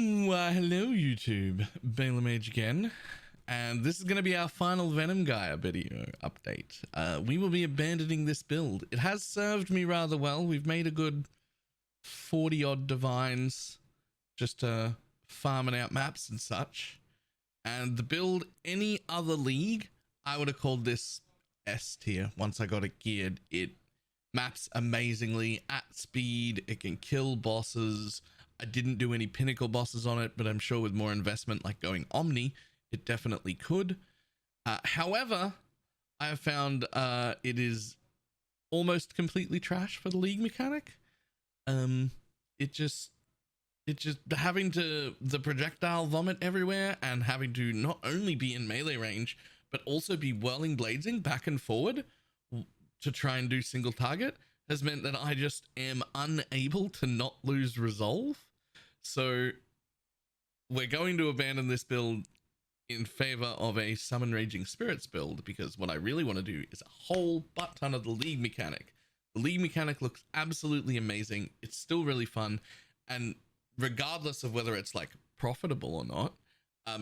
Why, hello YouTube, BalorMage again, and this is going to be our final Venom Gyre video update. We will be abandoning this build. It has served me rather well. We've made a good 40 odd divines just farming out maps and such. And the build, any other league, I would have called this S tier. Once I got it geared, it maps amazingly at speed, it can kill bosses. I didn't do any pinnacle bosses on it, but I'm sure with more investment like going Omni, it definitely could. However, I have found it is almost completely trash for the league mechanic. It just having the projectile vomit everywhere and having to not only be in melee range, but also be whirling bladesing back and forward to try and do single target has meant that I just am unable to not lose resolve. So we're going to abandon this build in favor of a summon raging spirits build, because what I really want to do is a whole butt ton of the league mechanic. The league mechanic looks absolutely amazing. It's still really fun, and regardless of whether it's like profitable or not,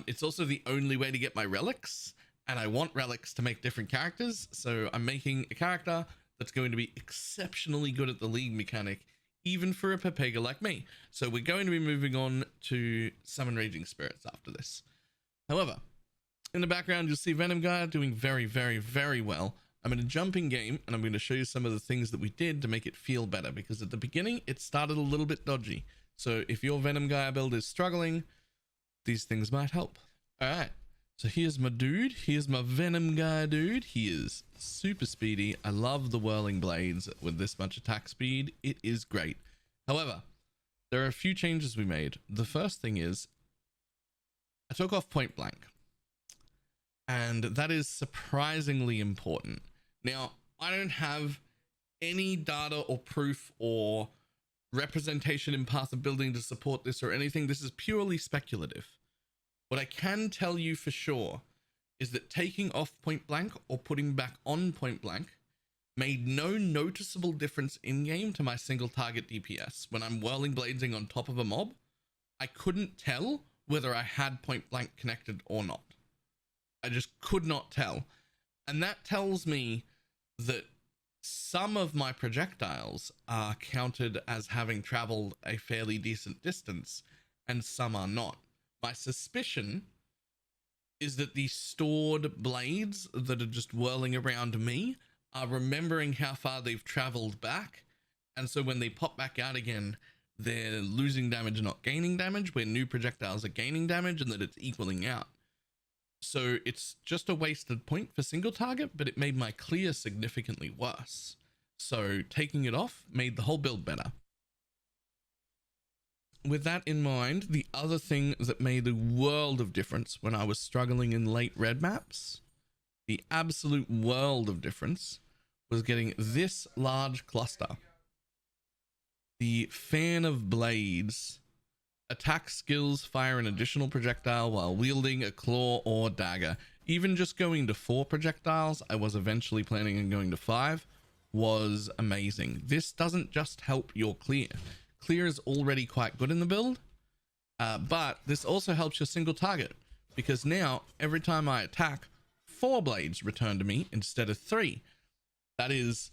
it's also the only way to get my relics, and I want relics to make different characters. So I'm making a character that's going to be exceptionally good at the league mechanic, even for a Pepega like me. So we're going to be moving on to summon raging spirits after this. However, in the background, you'll see Venom Gyre doing very, very, very well. I'm going to jump in game and I'm going to show you some of the things that we did to make it feel better, because at the beginning it started a little bit dodgy. So if your Venom Gyre build is struggling, these things might help. All right. So here's my dude. Here's my Venom Gyre dude. He is super speedy. I love the whirling blades with this much attack speed. It is great. However, there are a few changes we made. The first thing is I took off point blank, and that is surprisingly important. Now, I don't have any data or proof or representation in Path of Building to support this or anything. This is purely speculative. What I can tell you for sure is that taking off point blank or putting back on point blank made no noticeable difference in game to my single target DPS. When I'm whirling bladesing on top of a mob, I couldn't tell whether I had point blank connected or not. I just could not tell. And that tells me that some of my projectiles are counted as having traveled a fairly decent distance and some are not. My suspicion is that the stored blades that are just whirling around me are remembering how far they've traveled back, and so when they pop back out again, they're losing damage, not gaining damage, where new projectiles are gaining damage, and that it's equaling out. So it's just a wasted point for single target, but it made my clear significantly worse. So taking it off made the whole build better. With that in mind, the other thing that made a world of difference when I was struggling in late red maps, the absolute world of difference, was getting this large cluster. The Fan of Blades. Attack skills fire an additional projectile while wielding a claw or dagger. Even just going to 4 projectiles, I was eventually planning on going to 5, was amazing. This doesn't just help your clear. Clear is already quite good in the build, but this also helps your single target, because now every time I attack, 4 blades return to me instead of 3. That is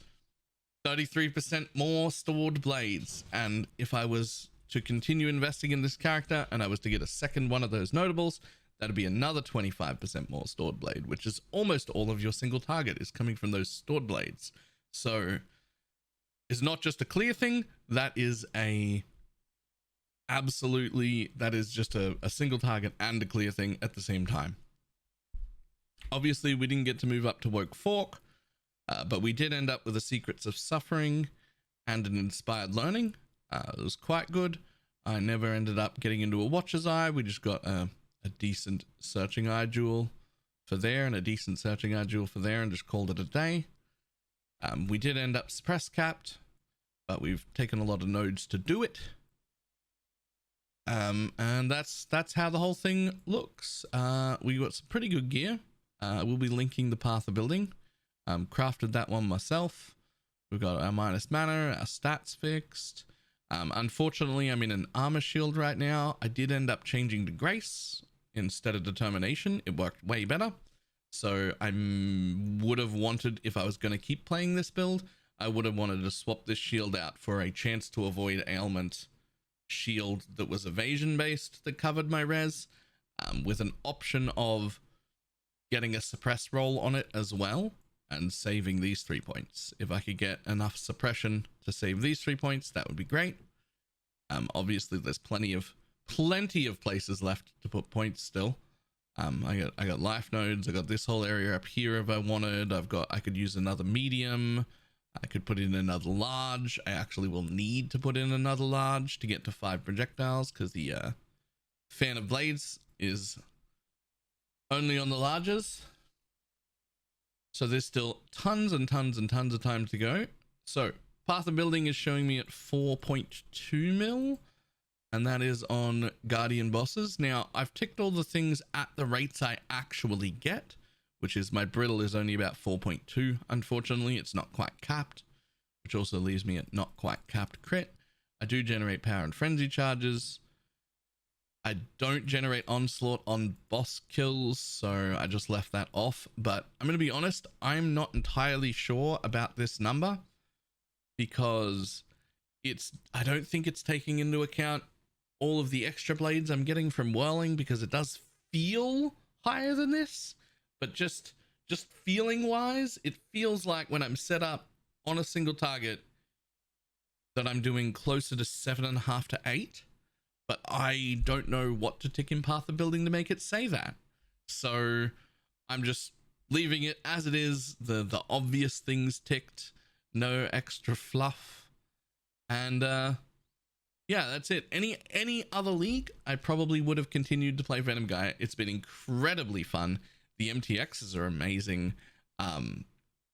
33% more stored blades, and if I was to continue investing in this character and I was to get a second one of those notables, that'd be another 25% more stored blade, which is almost all of your single target is coming from those stored blades. So it's not just a clear thing, that is just a single target and a clear thing at the same time. Obviously we didn't get to move up to Woke Fork, but we did end up with the Secrets of Suffering and an Inspired Learning. It was quite good. I never ended up getting into a Watcher's Eye. We just got a decent Searching Eye jewel for there and a decent Searching Eye jewel for there and just called it a day. We did end up Suppress capped, but we've taken a lot of nodes to do it. And that's how the whole thing looks. We got some pretty good gear. We'll be linking the Path of Building. Crafted that one myself. We've got our minus mana, our stats fixed. Unfortunately, I'm in an armor shield right now. I did end up changing to grace instead of determination. It worked way better. So I would have wanted, if I was going to keep playing this build, I would have wanted to swap this shield out for a chance to avoid ailment shield that was evasion based that covered my res, with an option of getting a suppress roll on it as well and saving these 3 points. If I could get enough suppression to save these 3 points, that would be great. Obviously there's plenty of places left to put points still. I got life nodes. I got this whole area up here if I wanted. I could use another medium. I could put in another large. I actually will need to put in another large to get to 5 projectiles because the fan of blades is only on the larges. So there's still tons and tons and tons of time to go. So path of building is showing me at 4.2 mil, and that is on guardian bosses. Now I've ticked all the things at the rates I actually get, which is my brittle is only about 4.2. Unfortunately, it's not quite capped, which also leaves me at not quite capped crit. I do generate power and frenzy charges. I don't generate onslaught on boss kills, so I just left that off. But I'm going to be honest, I'm not entirely sure about this number because I don't think it's taking into account all of the extra blades I'm getting from whirling, because it does feel higher than this. But just feeling wise, it feels like when I'm set up on a single target that I'm doing closer to 7.5 to 8. But I don't know what to tick in path of building to make it say that. So I'm just leaving it as it is. The obvious things ticked, no extra fluff. And yeah, that's it. Any other league, I probably would have continued to play Venom Gyre. It's been incredibly fun. The MTXs are amazing.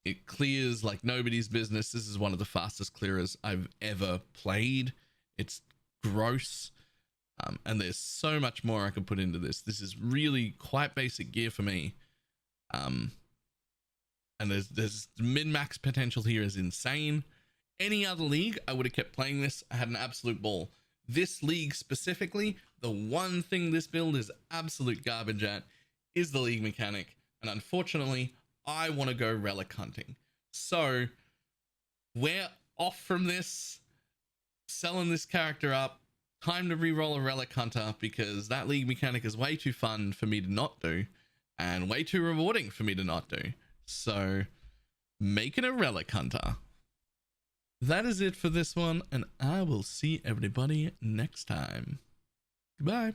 It clears like nobody's business. This is one of the fastest clearers I've ever played. It's gross. And there's so much more I could put into this. This is really quite basic gear for me. And there's min-max potential here is insane. Any other league, I would have kept playing this. I had an absolute ball. This league specifically, the one thing this build is absolute garbage at is the league mechanic. And unfortunately, I want to go relic hunting. So we're off from this, selling this character up. Time to reroll a relic hunter, because that league mechanic is way too fun for me to not do and way too rewarding for me to not do. So making a relic hunter. That is it for this one, and I will see everybody next time. Goodbye.